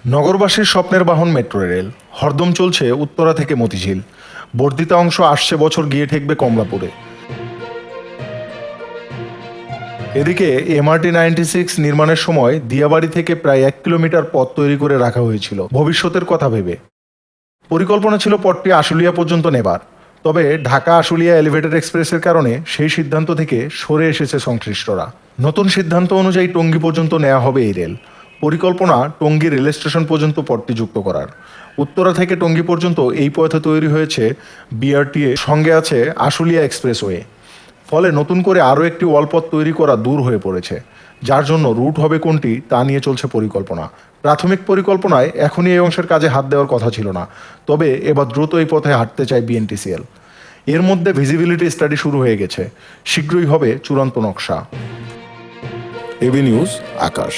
নগরবাসীর স্বপ্নের বাহন metro rail হরদম চলছে উত্তরা থেকে মতিঝিল। বর্ধিতা অংশ আসছে বছর গিয়ে ঠেকবে কমলাপুরে। এদিকে এমআরটি 96 নির্মাণের সময় দিয়াবাড়ি থেকে প্রায় 1 কিলোমিটার পথ তৈরি করে রাখা হয়েছিল ভবিষ্যতের কথা ভেবে। পরিকল্পনা ছিল পথটি আশুলিয়া পর্যন্ত নেবার, তবে ঢাকা আশুলিয়া এলিভেটেড এক্সপ্রেসের কারণে সেই সিদ্ধান্ত থেকে সরে এসেছে সংশ্লিষ্টরা। নতুন সিদ্ধান্ত অনুযায়ী টঙ্গী পর্যন্ত নেওয়া হবে এই রেল। পরিকল্পনা টঙ্গী রেল স্টেশন পর্যন্ত পথটি যুক্ত করার। উত্তরা থেকে টঙ্গী পর্যন্ত এই পথে তৈরি হয়েছে বিআরটিএ, সঙ্গে আছে আশুলিয়া এক্সপ্রেসওয়ে। ফলে নতুন করে আরও একটি ওয়ালপথ তৈরি করা দূর হয়ে পড়েছে, যার জন্য রুট হবে কোনটি তা নিয়ে চলছে পরিকল্পনা। প্রাথমিক পরিকল্পনায় এখনই এই অংশের কাজে হাত দেওয়ার কথা ছিল না, তবে এবার দ্রুত এই পথে হাঁটতে চায় বিএনটিসিএল। এর মধ্যে ভিজিবিলিটি স্টাডি শুরু হয়ে গেছে, শীঘ্রই হবে চূড়ান্ত নকশা। এবি নিউজ, আকাশ।